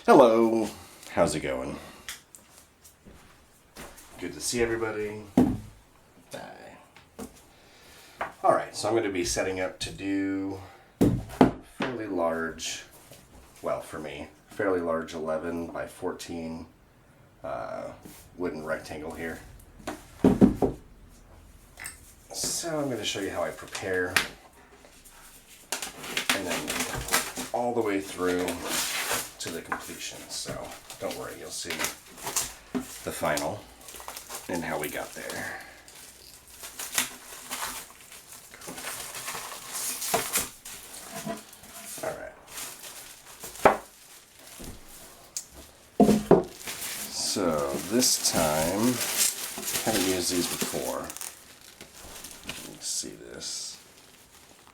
Hello, how's it going? Good to see everybody. Hi. Alright, so I'm going to be setting up to do fairly large, well for me, fairly large 11 by 14 wooden rectangle here. So I'm going to show you how I prepare and then all the way through to the completion. So don't worry, you'll see the final and how we got there. Alright. So this time, I haven't used these before. You can see this.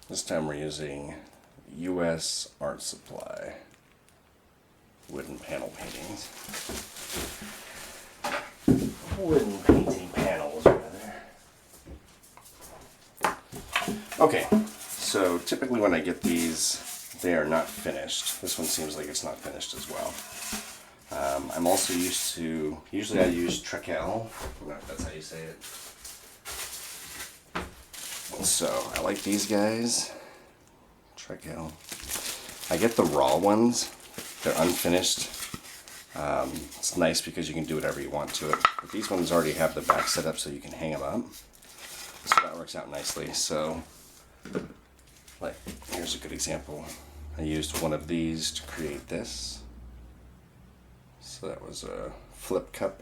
This time we're using U.S. Art Supply wooden panel paintings. Wooden painting panels, rather. Okay, so typically when I get these, they are not finished. This one seems like it's not finished as well. I'm also used to, usually I use Trekell. I don't know if that's how you say it. So I like these guys. Trekell. I get the raw ones. They're unfinished. It's nice because you can do whatever you want to it. But these ones already have the back set up so you can hang them up. So that works out nicely. So, like, here's a good example. I used one of these to create this. So that was a flip cup.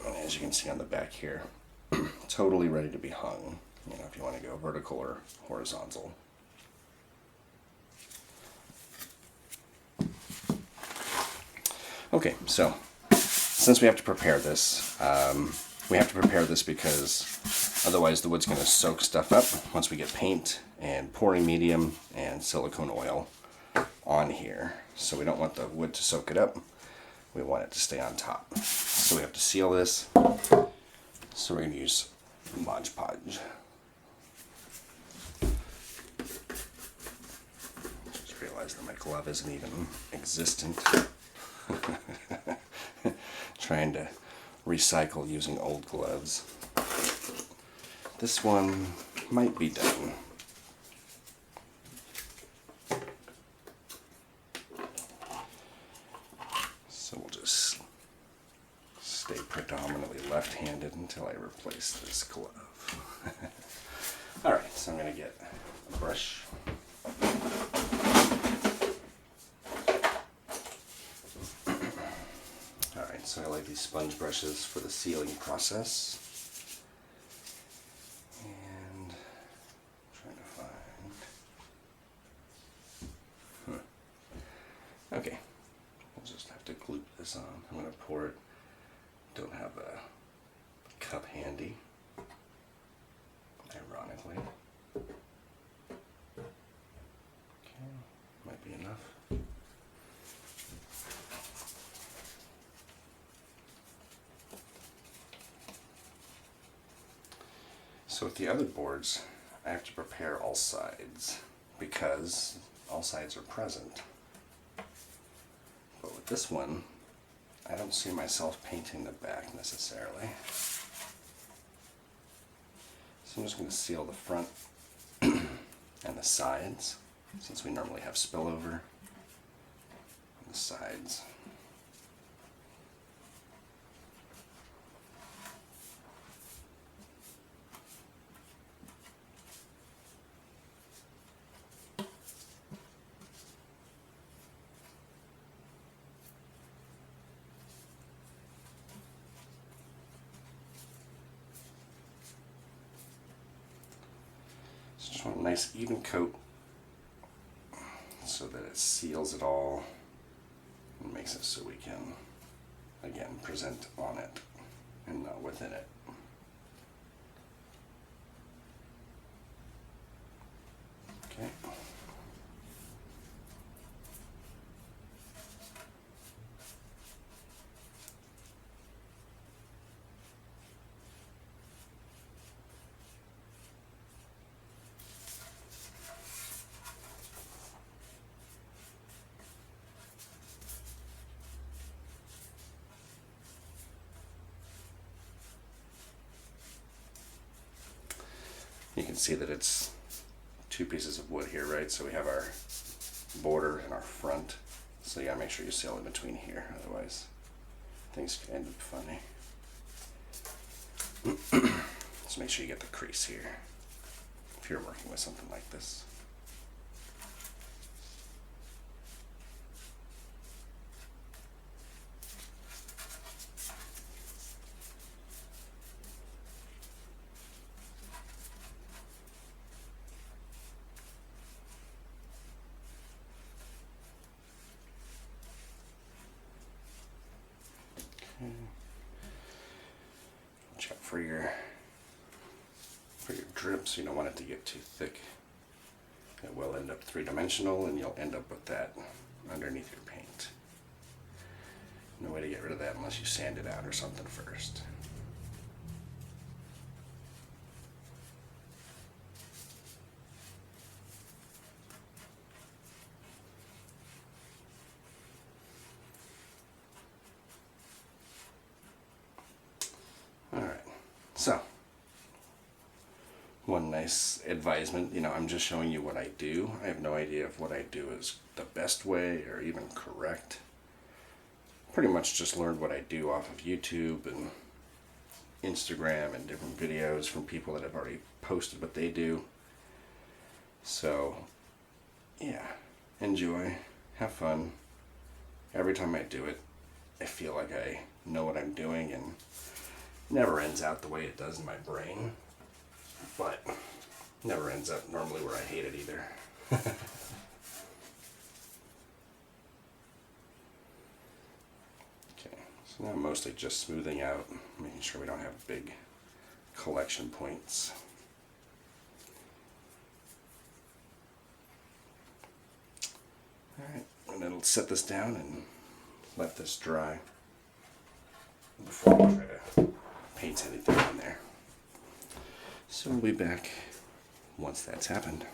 And as you can see on the back here, totally ready to be hung. You know, if you want to go vertical or horizontal. Okay, so since we have to prepare this, because otherwise the wood's going to soak stuff up once we get paint and pouring medium and silicone oil on here. So we don't want the wood to soak it up. We want it to stay on top. So we have to seal this. So we're going to use Mod Podge. Just realized that my glove isn't even existent. Trying to recycle using old gloves. This one might be done. So we'll just stay predominantly left-handed until I replace this glove. Alright, so I'm going to get a brush. Alright, so I like these sponge brushes for the sealing process. And I'm trying to find... Okay, we'll just have to glue this on. I'm going to pour it. Don't have a cup handy, ironically. Okay, might be enough. So with the other boards, I have to prepare all sides because all sides are present. But with this one, I don't see myself painting the back necessarily. So I'm just going to seal the front and the sides, since we normally have spillover on the sides. Just want a nice even coat so that it seals it all and makes it so we can, again, present on it and not within it. Okay. You can see that it's 2 pieces of wood here, right? So we have our border and our front. So you gotta make sure you seal in between here, otherwise things could end up funny. Just make sure you get the crease here if you're working with something like this. Check for your drips. You don't want it to get too thick. It will end up 3-dimensional and you'll end up with that underneath your paint. No way to get rid of that unless you sand it out or something first. So, one nice advisement, I'm just showing you what I do. I have no idea if what I do is the best way or even correct. Pretty much just learned what I do off of YouTube and Instagram and different videos from people that have already posted what they do. So, yeah, enjoy, have fun. Every time I do it, I feel like I know what I'm doing, and never ends out the way it does in my brain, but never ends up normally where I hate it either. Okay, so now I'm mostly just smoothing out, making sure we don't have big collection points. Alright, and it'll set this down and let this dry before we try to paint anything on there. So we'll be back once that's happened.